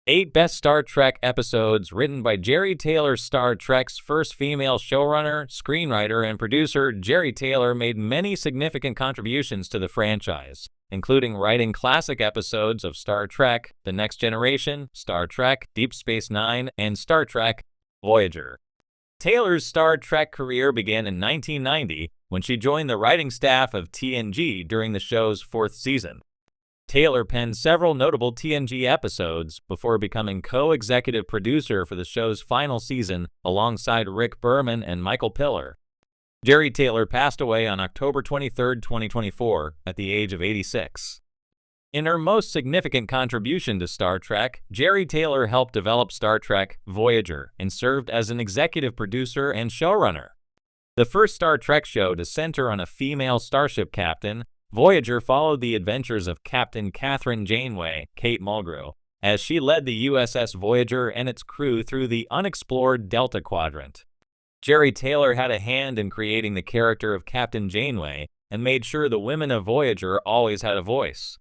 8 Best Star Trek Episodes written by Jeri Taylor. Star Trek's first female showrunner, screenwriter, and producer, Jeri Taylor made many significant contributions to the franchise, including writing classic episodes of Star Trek: The Next Generation, Star Trek: Deep Space Nine, and Star Trek: Voyager. Taylor's Star Trek career began in 1990 when she joined the writing staff of TNG during the show's 4th season. Taylor penned several notable TNG episodes before becoming co-executive producer for the show's final season alongside Rick Berman and Michael Piller. Jeri Taylor passed away on October 23, 2024, at the age of 86. In her most significant contribution to Star Trek, Jeri Taylor helped develop Star Trek: Voyager and served as an executive producer and showrunner. The first Star Trek show to center on a female starship captain, Voyager followed the adventures of Captain Kathryn Janeway, Kate Mulgrew, as she led the USS Voyager and its crew through the unexplored Delta Quadrant. Jeri Taylor had a hand in creating the character of Captain Janeway and made sure the women of Voyager always had a voice.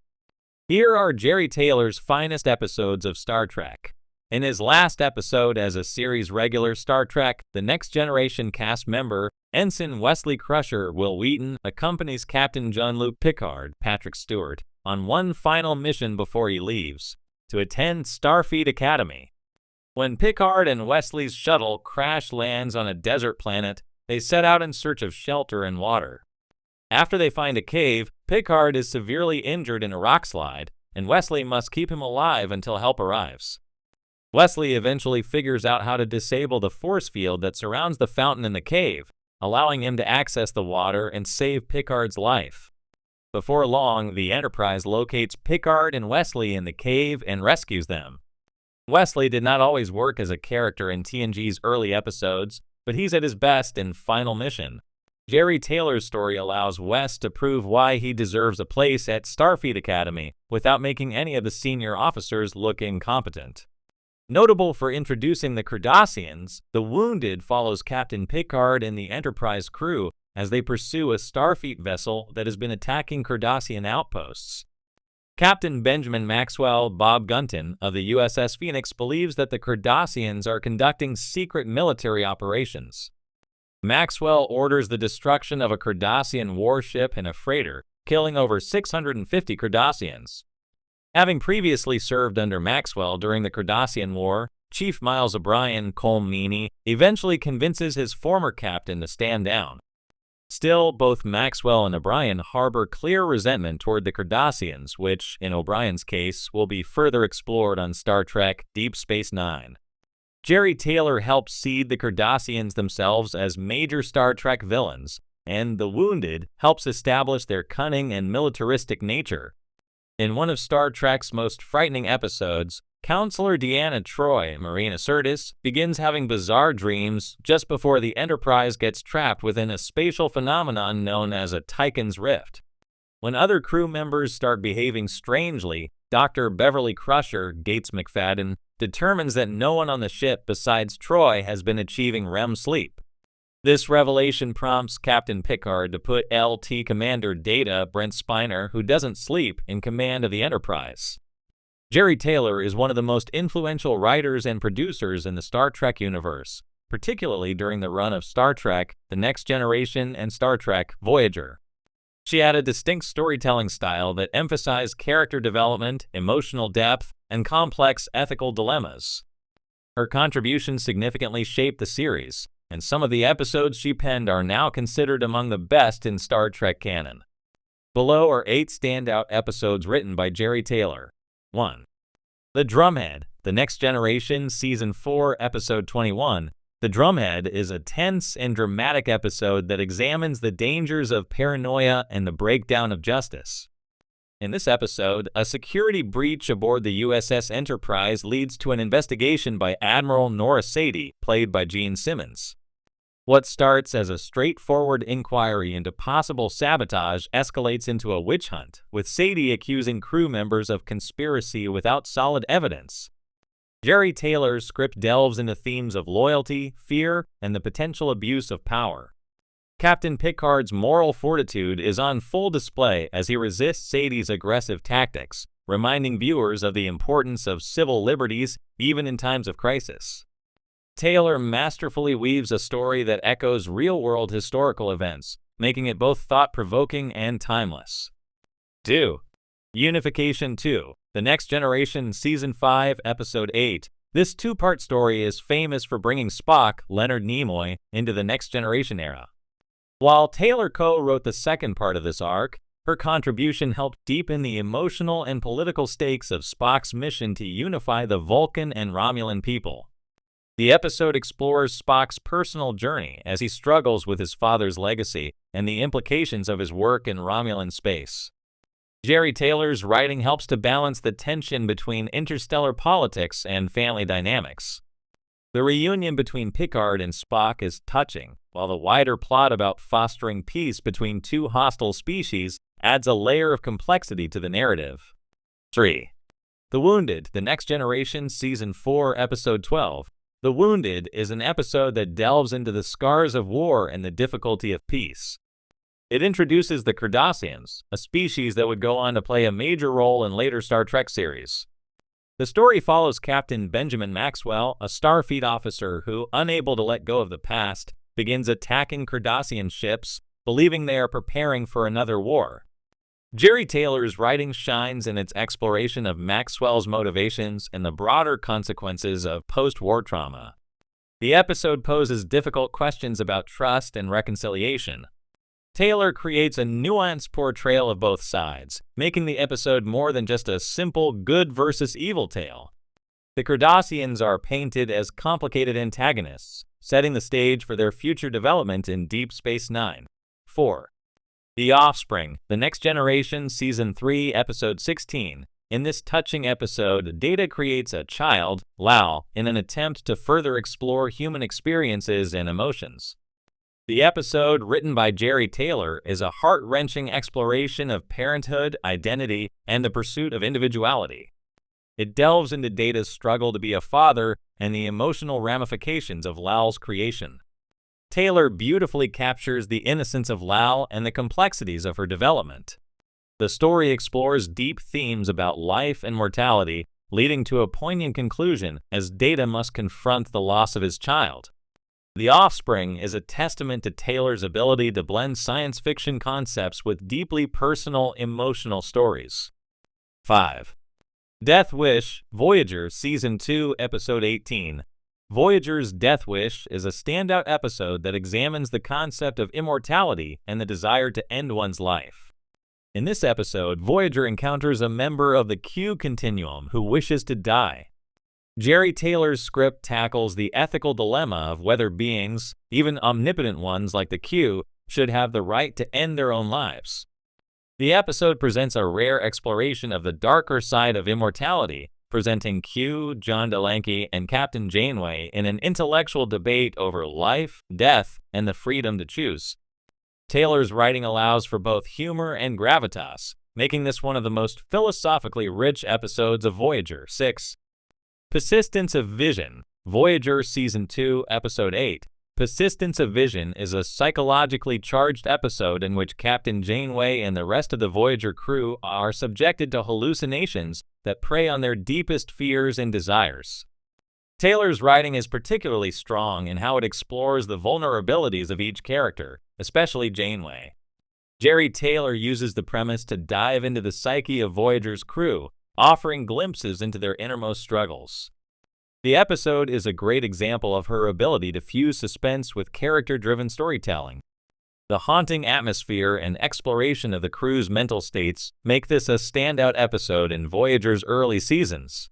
Here are Jeri Taylor's finest episodes of Star Trek. In his last episode as a series regular, Star Trek: The Next Generation cast member, Ensign Wesley Crusher Will Wheaton accompanies Captain Jean-Luc Picard, Patrick Stewart, on one final mission before he leaves, to attend Starfleet Academy. When Picard and Wesley's shuttle crash lands on a desert planet, they set out in search of shelter and water. After they find a cave, Picard is severely injured in a rock slide, and Wesley must keep him alive until help arrives. Wesley eventually figures out how to disable the force field that surrounds the fountain in the cave, allowing him to access the water and save Picard's life. Before long, the Enterprise locates Picard and Wesley in the cave and rescues them. Wesley did not always work as a character in TNG's early episodes, but he's at his best in Final Mission. Jeri Taylor's story allows Wes to prove why he deserves a place at Starfleet Academy without making any of the senior officers look incompetent. Notable for introducing the Cardassians, The Wounded follows Captain Picard and the Enterprise crew as they pursue a Starfleet vessel that has been attacking Cardassian outposts. Captain Benjamin Maxwell Bob Gunton of the USS Phoenix believes that the Cardassians are conducting secret military operations. Maxwell orders the destruction of a Cardassian warship and a freighter, killing over 650 Cardassians. Having previously served under Maxwell during the Cardassian War, Chief Miles O'Brien Colm Meaney eventually convinces his former captain to stand down. Still, both Maxwell and O'Brien harbor clear resentment toward the Cardassians, which, in O'Brien's case, will be further explored on Star Trek: Deep Space Nine. Jeri Taylor helps seed the Cardassians themselves as major Star Trek villains, and The Wounded helps establish their cunning and militaristic nature. In one of Star Trek's most frightening episodes, Counselor Deanna Troi, Marina Sirtis, begins having bizarre dreams just before the Enterprise gets trapped within a spatial phenomenon known as a Tychon's Rift. When other crew members start behaving strangely, Dr. Beverly Crusher, Gates McFadden, determines that no one on the ship besides Troi has been achieving REM sleep. This revelation prompts Captain Picard to put LT Commander Data Brent Spiner, who doesn't sleep, in command of the Enterprise. Jeri Taylor is one of the most influential writers and producers in the Star Trek universe, particularly during the run of Star Trek: The Next Generation and Star Trek: Voyager. She had a distinct storytelling style that emphasized character development, emotional depth, and complex ethical dilemmas. Her contributions significantly shaped the series, and some of the episodes she penned are now considered among the best in Star Trek canon. Below are 8 standout episodes written by Jeri Taylor. 1. The Drumhead, The Next Generation, Season 4, Episode 21. The Drumhead is a tense and dramatic episode that examines the dangers of paranoia and the breakdown of justice. In this episode, a security breach aboard the USS Enterprise leads to an investigation by Admiral Nora Sadie, played by Gene Simmons. What starts as a straightforward inquiry into possible sabotage escalates into a witch hunt, with Sadie accusing crew members of conspiracy without solid evidence. Jeri Taylor's script delves into themes of loyalty, fear, and the potential abuse of power. Captain Picard's moral fortitude is on full display as he resists Sadie's aggressive tactics, reminding viewers of the importance of civil liberties even in times of crisis. Taylor masterfully weaves a story that echoes real-world historical events, making it both thought-provoking and timeless. 2. Unification 2, The Next Generation Season 5, Episode 8. This two-part story is famous for bringing Spock, Leonard Nimoy, into the Next Generation era. While Taylor co-wrote the second part of this arc, her contribution helped deepen the emotional and political stakes of Spock's mission to unify the Vulcan and Romulan people. The episode explores Spock's personal journey as he struggles with his father's legacy and the implications of his work in Romulan space. Jeri Taylor's writing helps to balance the tension between interstellar politics and family dynamics. The reunion between Picard and Spock is touching, while the wider plot about fostering peace between two hostile species adds a layer of complexity to the narrative. 3. The Wounded, The Next Generation Season 4, Episode 12. The Wounded is an episode that delves into the scars of war and the difficulty of peace. It introduces the Cardassians, a species that would go on to play a major role in later Star Trek series. The story follows Captain Benjamin Maxwell, a Starfleet officer who, unable to let go of the past, begins attacking Cardassian ships, believing they are preparing for another war. Jeri Taylor's writing shines in its exploration of Maxwell's motivations and the broader consequences of post-war trauma. The episode poses difficult questions about trust and reconciliation. Taylor creates a nuanced portrayal of both sides, making the episode more than just a simple good versus evil tale. The Cardassians are painted as complicated antagonists, setting the stage for their future development in Deep Space Nine. 4. The Offspring, The Next Generation Season 3, Episode 16. In this touching episode, Data creates a child, Lal, in an attempt to further explore human experiences and emotions. The episode, written by Jeri Taylor, is a heart-wrenching exploration of parenthood, identity, and the pursuit of individuality. It delves into Data's struggle to be a father and the emotional ramifications of Lal's creation. Taylor beautifully captures the innocence of Lal and the complexities of her development. The story explores deep themes about life and mortality, leading to a poignant conclusion as Data must confront the loss of his child. The Offspring is a testament to Taylor's ability to blend science fiction concepts with deeply personal, emotional stories. 5. Death Wish, Voyager Season 2, Episode 18. Voyager's Death Wish is a standout episode that examines the concept of immortality and the desire to end one's life. In this episode, Voyager encounters a member of the Q continuum who wishes to die. Jeri Taylor's script tackles the ethical dilemma of whether beings, even omnipotent ones like the Q, should have the right to end their own lives. The episode presents a rare exploration of the darker side of immortality, presenting Q, John Delancey, and Captain Janeway in an intellectual debate over life, death, and the freedom to choose. Taylor's writing allows for both humor and gravitas, making this one of the most philosophically rich episodes of Voyager. 6. Persistence of Vision, Voyager Season 2, Episode 8. Persistence of Vision is a psychologically charged episode in which Captain Janeway and the rest of the Voyager crew are subjected to hallucinations that prey on their deepest fears and desires. Taylor's writing is particularly strong in how it explores the vulnerabilities of each character, especially Janeway. Jeri Taylor uses the premise to dive into the psyche of Voyager's crew, offering glimpses into their innermost struggles. The episode is a great example of her ability to fuse suspense with character-driven storytelling. The haunting atmosphere and exploration of the crew's mental states make this a standout episode in Voyager's early seasons.